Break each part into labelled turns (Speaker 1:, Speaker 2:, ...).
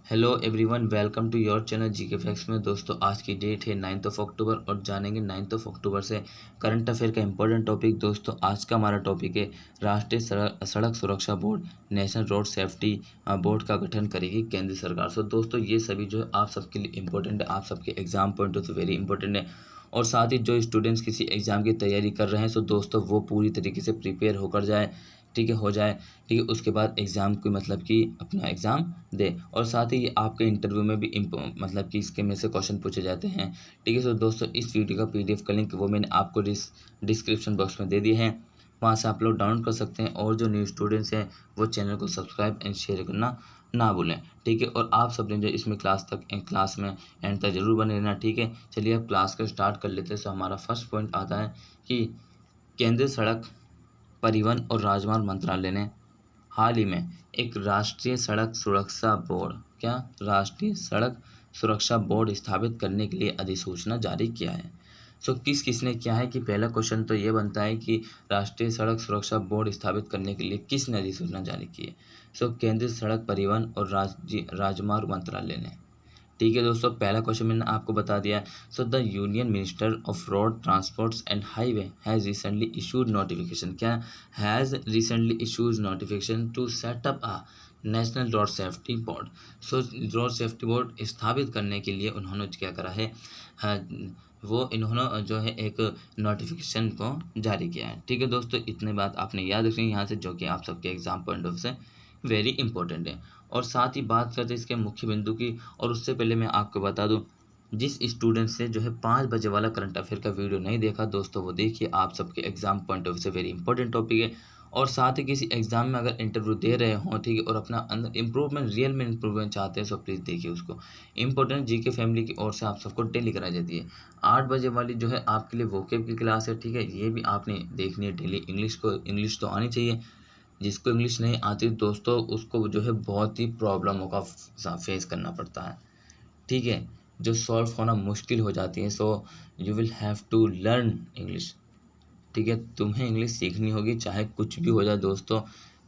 Speaker 1: Hello everyone, welcome to your channel GK facts में। दोस्तों, आज की डेट है 9 अक्टूबर और जानेंगे 9 अक्टूबर से करंट अफेयर का इंपॉर्टेंट टॉपिक। दोस्तों, आज का हमारा टॉपिक है राष्ट्रीय सड़क सुरक्षा board national road safety board का गठन करेगी केंद्र सरकार। सो दोस्तों, ये सभी जो है आप सबके लिए इंपॉर्टेंट है, आप सबके exam point of view very important है। और साथ ही जो स्टूडेंट्स किसी एग्ज़ाम की तैयारी कर रहे हैं, सो दोस्तों वो पूरी तरीके से प्रिपेयर होकर जाए, ठीक है, हो जाए, ठीक है। उसके बाद एग्ज़ाम को मतलब कि अपना एग्ज़ाम दे। और साथ ही ये आपके इंटरव्यू में भी मतलब कि इसके में से क्वेश्चन पूछे जाते हैं, ठीक है। सो दोस्तों, इस वीडियो का पीडीएफ का लिंक वो मैंने आपको डिस्क्रिप्शन बॉक्स में दे दिए हैं, वहाँ से आप लोग डाउनलोड कर सकते हैं। और जो न्यू स्टूडेंट्स हैं वो चैनल को सब्सक्राइब एंड शेयर करना ना भूलें, ठीक है। और आप सब ने जो इसमें क्लास में एंड तक जरूर बने रहना, ठीक है। चलिए अब क्लास का स्टार्ट कर लेते हैं। सो हमारा फर्स्ट पॉइंट आता है कि केंद्रीय सड़क परिवहन और राजमार्ग मंत्रालय ने हाल ही में एक राष्ट्रीय सड़क सुरक्षा बोर्ड स्थापित करने के लिए अधिसूचना जारी किया है। सो किस किसने किया है कि पहला क्वेश्चन तो ये बनता है कि राष्ट्रीय सड़क सुरक्षा बोर्ड स्थापित करने के लिए किसने अधिसूचना जारी की है। सो केंद्रीय सड़क परिवहन और राजमार्ग मंत्रालय ने, ठीक है। दोस्तों, पहला क्वेश्चन मैंने आपको बता दिया है। So the union minister of road transports and highway has recently issued notification, क्या has recently issues notification to set up a national road safety board. So road safety board स्थापित करने के लिए उन्होंने क्या करा है, इन्होंने जो है एक नोटिफिकेशन को जारी किया है, ठीक है। दोस्तों, इतने बात आपने याद रखनी है यहाँ से, जो कि आप सबके एग्जाम पॉइंट ऑफ से वेरी इंपॉर्टेंट है। और साथ ही बात करते हैं इसके मुख्य बिंदु की। और उससे पहले मैं आपको बता दूं, जिस स्टूडेंट से जो है 5 बजे वाला करंट अफेयर का वीडियो नहीं देखा दोस्तों, वो देखिए, आप सबके एग्जाम पॉइंट ऑफ से वेरी इंपॉर्टेंट टॉपिक है। और साथ ही किसी एग्जाम में अगर इंटरव्यू दे रहे हो, ठीक है, और अपना अंदर इंप्रूवमेंट रियल में इंप्रूवमेंट चाहते हैं, सो प्लीज़ देखिए उसको। इंपॉर्टेंट जीके फैमिली की ओर से आप सबको डेली कराई जाती है। 8 बजे वाली जो है आपके लिए वोकेब की क्लास है, ठीक है, ये भी आपने देखनी है डेली। इंग्लिश तो आनी चाहिए। जिसको इंग्लिश नहीं आती दोस्तों, उसको जो है बहुत ही प्रॉब्लमों का फेस करना पड़ता है, ठीक है, जो सॉल्व होना मुश्किल हो जाती है। So you will have to learn English, ठीक है। तुम्हें इंग्लिश सीखनी होगी, चाहे कुछ भी हो जाए दोस्तों,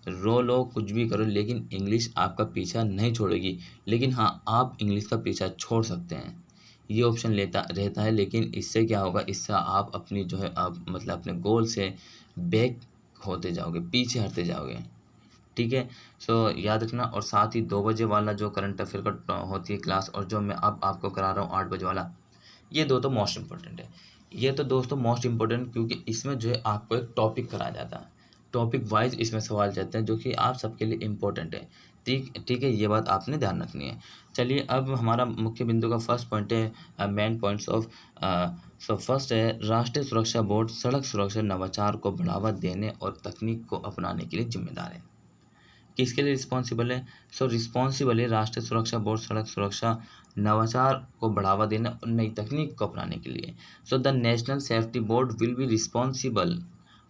Speaker 1: रो लो, कुछ भी करो, लेकिन इंग्लिश आपका पीछा नहीं छोड़ेगी। लेकिन हाँ, आप इंग्लिश का पीछा छोड़ सकते हैं, ये ऑप्शन लेता रहता है। लेकिन इससे क्या होगा, इससे आप अपनी जो है आप मतलब अपने गोल से बैक होते जाओगे, पीछे हटते जाओगे, ठीक है। सो याद रखना। और साथ ही 2 बजे वाला जो करंट अफेयर का होती है क्लास, और जो मैं अब आपको करा रहा हूँ 8 बजे वाला, ये दो तो मोस्ट इम्पोर्टेंट है। ये तो दोस्तों मोस्ट इम्पोर्टेंट, क्योंकि इसमें जो है आपको एक टॉपिक कराया जाता है, टॉपिक वाइज इसमें सवाल जाते हैं, जो कि आप सबके लिए इम्पोर्टेंट है, ठीक ठीक है। ये बात आपने ध्यान रखनी है। चलिए अब हमारा मुख्य बिंदु का फर्स्ट पॉइंट है main points of. So first है, राष्ट्रीय सुरक्षा बोर्ड सड़क सुरक्षा नवाचार को बढ़ावा देने और तकनीक को अपनाने के लिए जिम्मेदार है। किसके लिए रिस्पॉन्सिबल है? सो रिस्पॉन्सिबल है राष्ट्रीय सुरक्षा बोर्ड सड़क सुरक्षा नवाचार को बढ़ावा देने और नई तकनीक को अपनाने के लिए। So the national safety board will be responsible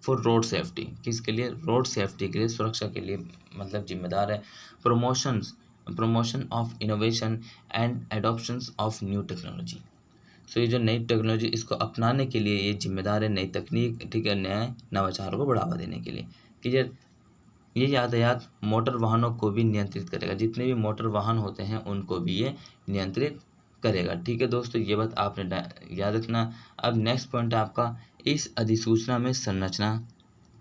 Speaker 1: for road safety, किसके लिए? रोड सेफ्टी के लिए, सुरक्षा के लिए मतलब जिम्मेदार है। Promotion of innovation and adoptions of new technology. So ये जो नई टेक्नोलॉजी, इसको अपनाने के लिए ये जिम्मेदार है, नई तकनीक, ठीक है, नए नवाचारों को बढ़ावा देने के लिए। क्लियर? ये यातायात मोटर वाहनों को भी नियंत्रित करेगा, जितने भी मोटर वाहन होते हैं उनको भी ये नियंत्रित करेगा, ठीक है। दोस्तों, ये बात आपने याद रखना। अब नेक्स्ट पॉइंट है आपका, इस अधिसूचना में संरचना,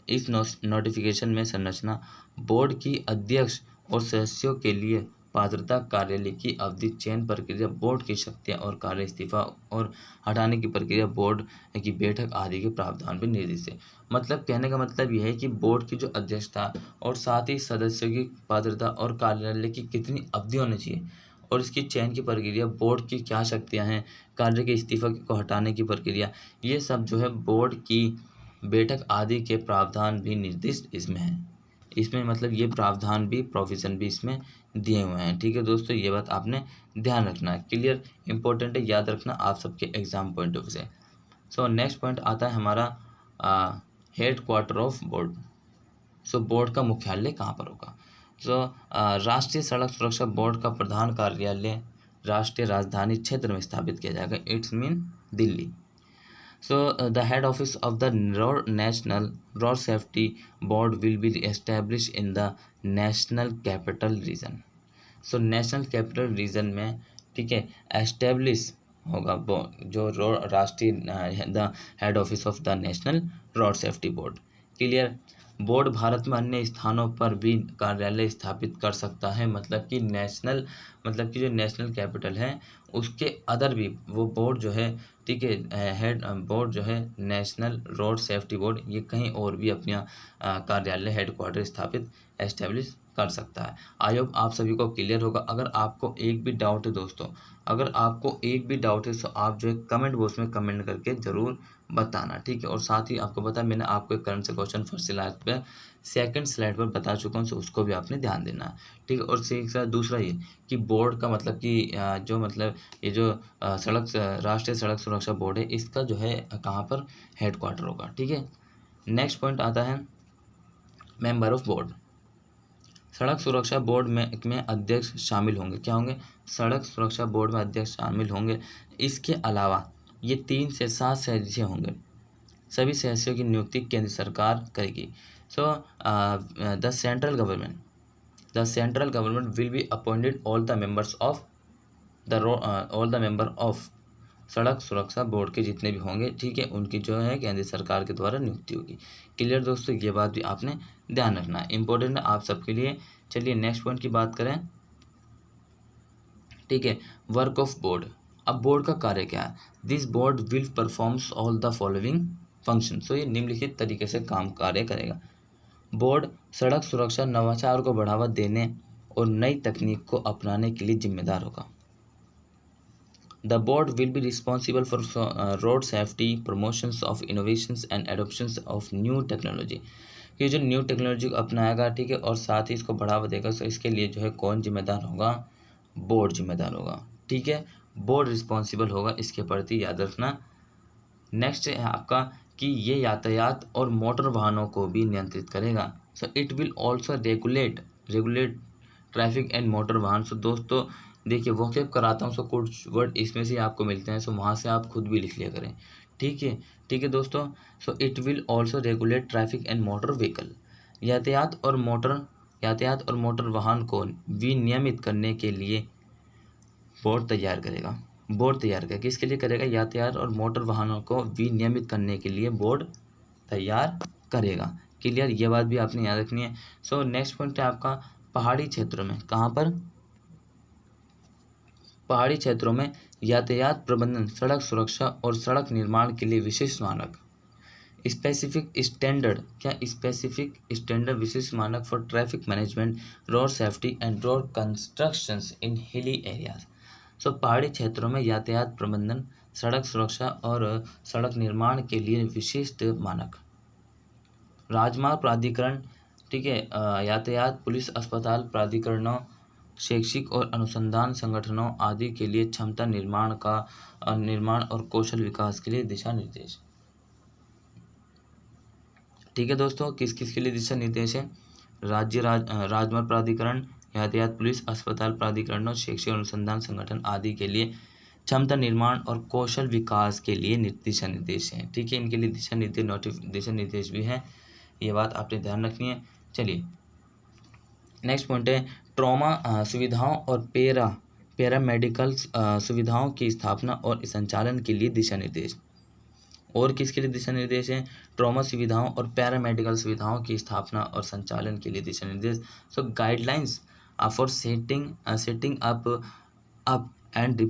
Speaker 1: इस नोटिफिकेशन में संरचना, बोर्ड की अध्यक्ष और सदस्यों के लिए पात्रता, कार्यालय की अवधि, चयन प्रक्रिया, बोर्ड की शक्तियाँ और कार्य, इस्तीफा और हटाने की प्रक्रिया, बोर्ड की बैठक आदि के प्रावधान भी निर्दिष्ट है। मतलब कहने का मतलब यह है कि बोर्ड की जो अध्यक्षता और साथ ही सदस्यों की पात्रता और कार्यालय की कितनी अवधि होनी चाहिए, और इसकी चयन की प्रक्रिया, बोर्ड की क्या शक्तियाँ हैं, कार्य के इस्तीफा को हटाने की प्रक्रिया, ये सब जो है बोर्ड की बैठक आदि के प्रावधान भी निर्दिष्ट इसमें है। इसमें मतलब ये प्रावधान भी, प्रोविज़न भी इसमें दिए हुए हैं, ठीक है। दोस्तों, ये बात आपने ध्यान रखना है। क्लियर? इंपॉर्टेंट है, याद रखना आप सबके एग्जाम पॉइंट ऑफ से। सो नेक्स्ट पॉइंट आता है हमारा head quarter of board. So board का मुख्यालय कहाँ पर होगा? सो राष्ट्रीय सड़क सुरक्षा बोर्ड का प्रधान कार्यालय राष्ट्रीय राजधानी क्षेत्र में स्थापित किया जाएगा, it's mean Delhi. So the head office of the National Road Safety Board will be established in the National Capital Region. So national capital region में, ठीक है, एस्टेब्लिश होगा वो जो राष्ट्रीय the head office of the national road safety board. Clear. Board Bharat में अन्य स्थानों पर भी कार्यालय स्थापित कर सकता है, मतलब कि नेशनल, मतलब कि जो नेशनल कैपिटल है उसके अदर भी वो बोर्ड जो है, ठीक है, हेड बोर्ड जो है नेशनल रोड सेफ्टी बोर्ड, ये कहीं और भी अपना कार्यालय हेडक्वार्टर स्थापित एस्टेब्लिश कर सकता है। आई होप आप सभी को क्लियर होगा। अगर आपको एक भी डाउट है दोस्तों, अगर आपको एक भी डाउट है तो आप जो है कमेंट बॉक्स में कमेंट करके ज़रूर बताना, ठीक है। और साथ ही आपको पता है मैंने आपको एक करंट से क्वेश्चन फर्स्ट स्लाइड पे सेकंड स्लाइड पर बता चुका हूँ, तो उसको भी आपने ध्यान देना है, ठीक है। और दूसरा ये कि बोर्ड का मतलब कि जो मतलब ये जो राष्ट्रीय सड़क सुरक्षा बोर्ड है, इसका जो है कहाँ पर हेडक्वार्टर होगा, ठीक है। नेक्स्ट पॉइंट आता है मेंबर ऑफ बोर्ड। सड़क सुरक्षा बोर्ड में अध्यक्ष शामिल होंगे, क्या होंगे, सड़क सुरक्षा बोर्ड में अध्यक्ष शामिल होंगे। इसके अलावा ये 3 से 7 सदस्य होंगे, सभी सदस्यों की नियुक्ति केंद्र सरकार करेगी। So the central government will be appointed all the members of सड़क सुरक्षा बोर्ड के जितने भी होंगे, ठीक है, उनकी जो है केंद्र सरकार के द्वारा नियुक्ति होगी। क्लियर दोस्तों, ये बात भी आपने ध्यान रखना है, इंपॉर्टेंट है आप सबके लिए। चलिए नेक्स्ट पॉइंट की बात करें, ठीक है, वर्क ऑफ बोर्ड। अब बोर्ड का कार्य क्या है, this board will performs all the following function. So ये निम्नलिखित तरीके से काम कार्य करेगा। बोर्ड सड़क सुरक्षा नवाचार को बढ़ावा देने और नई तकनीक को अपनाने के लिए जिम्मेदार होगा। The board will be responsible for road safety, promotions of innovations and adoptions of new technology। ये जो न्यू टेक्नोलॉजी को अपनाएगा, ठीक है, और साथ ही इसको बढ़ावा देगा, तो इसके लिए जो है कौन जिम्मेदार होगा, बोर्ड जिम्मेदार होगा, ठीक है। बोर्ड रिस्पॉन्सिबल होगा इसके प्रति, याद रखना। नेक्स्ट है आपका कि ये यातायात और मोटर वाहनों को भी नियंत्रित करेगा। So it will also regulate traffic and motor वाहन। सो दोस्तों देखिए वोकैब कराता हूँ, सो कुछ वर्ड इसमें से आपको मिलते हैं, सो वहाँ से आप खुद भी लिख लिया करें, ठीक है दोस्तों। So it will also regulate traffic and motor vehicle. यातायात और मोटर वाहन को विनियमित करने के लिए बोर्ड तैयार करेगा। किसके लिए करेगा, यातायात और मोटर वाहनों को विनियमित करने के लिए बोर्ड तैयार करेगा। क्लियर, ये बात भी आपने याद रखनी है। सो नेक्स्ट पॉइंट है आपका पहाड़ी क्षेत्रों में, कहाँ पर, पहाड़ी क्षेत्रों में यातायात प्रबंधन, सड़क सुरक्षा और सड़क निर्माण के लिए विशिष्ट मानक, स्पेसिफिक स्टैंडर्ड विशिष्ट मानक for traffic management, road safety and road constructions in hilly areas. सो पहाड़ी क्षेत्रों में यातायात प्रबंधन, सड़क सुरक्षा और सड़क निर्माण के लिए विशिष्ट मानक। राजमार्ग प्राधिकरण, ठीक है, यातायात पुलिस, अस्पताल प्राधिकरणों, शैक्षिक और अनुसंधान संगठनों आदि के लिए क्षमता निर्माण और कौशल विकास के लिए दिशा निर्देश। ठीक है दोस्तों, किस किस के लिए दिशा निर्देश है, राजमार्ग प्राधिकरण, यातायात पुलिस, अस्पताल प्राधिकरणों, शैक्षिक अनुसंधान संगठन आदि के लिए क्षमता निर्माण और कौशल विकास के लिए दिशा निर्देश हैं, ठीक है। इनके लिए दिशा निर्देश भी हैं, ये बात आपने ध्यान रखनी है। चलिए नेक्स्ट पॉइंट है ट्रॉमा सुविधाओं और पैरामेडिकल सुविधाओं की स्थापना और संचालन के लिए दिशा निर्देश। और किसके लिए दिशा निर्देश हैं, ट्रॉमा सुविधाओं और पैरामेडिकल सुविधाओं की स्थापना और संचालन के लिए दिशा निर्देश। So guidelines for setting up and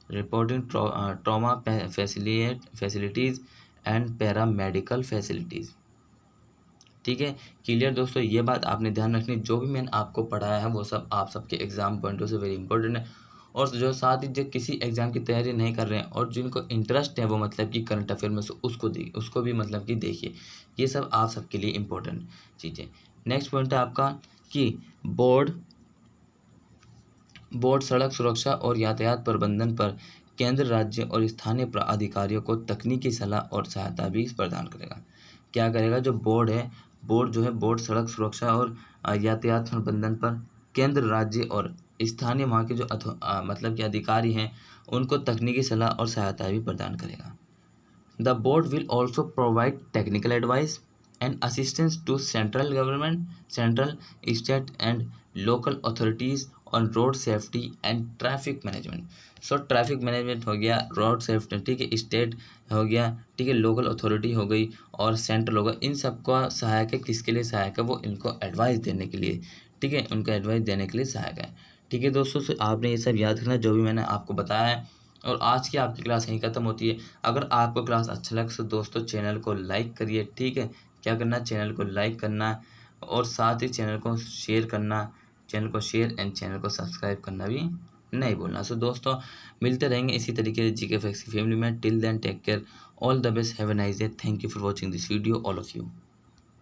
Speaker 1: reporting trauma facilities and paramedical facilities, ठीक है। क्लियर दोस्तों, ये बात आपने ध्यान रखनी, जो भी मैंने आपको पढ़ाया है वो सब आप सबके एग्जाम पॉइंट से वेरी इंपॉर्टेंट है। और जो साथ ही जो किसी एग्जाम की तैयारी नहीं कर रहे हैं और जिनको इंटरेस्ट है वो मतलब कि करंट अफेयर में से उसको भी मतलब कि देखिए, ये सब आप सबके लिए इम्पोर्टेंट चीज़ें। नेक्स्ट पॉइंट है आपका कि बोर्ड सड़क सुरक्षा और यातायात प्रबंधन पर केंद्र, राज्य और स्थानीय अधिकारियों को तकनीकी सलाह और सहायता भी प्रदान करेगा। क्या करेगा, जो बोर्ड सड़क सुरक्षा और यातायात प्रबंधन पर केंद्र, राज्य और स्थानीय वहाँ के जो मतलब कि अधिकारी हैं उनको तकनीकी सलाह और सहायता भी प्रदान करेगा। The board will also provide technical advice and assistance to central government, state and local authorities on road safety and traffic management. So traffic management हो गया, रोड सेफ्टी, ठीक है, स्टेट हो गया, ठीक है, लोकल अथॉरिटी हो गई और सेंट्रल होगा। इन सबका सहायक है, किसके लिए सहायक है, वो इनको एडवाइस देने के लिए, ठीक है, उनको एडवाइस देने के लिए सहायक है। ठीक है दोस्तों, से आपने ये सब याद रखना जो भी मैंने आपको बताया है। और आज की आपकी क्लास यहीं ख़त्म होती है। अगर आपको क्लास अच्छा लगे तो दोस्तों चैनल को लाइक करिए, ठीक है, क्या करना है, चैनल को लाइक करना है और साथ ही चैनल को शेयर करना, चैनल को शेयर एंड चैनल को सब्सक्राइब करना भी नहीं भूलना। सो दोस्तों मिलते रहेंगे इसी तरीके से जीके फैक्ट्स की फैमिली में। Till then take care, all the best, have a nice day, thank you for watching this video all of you.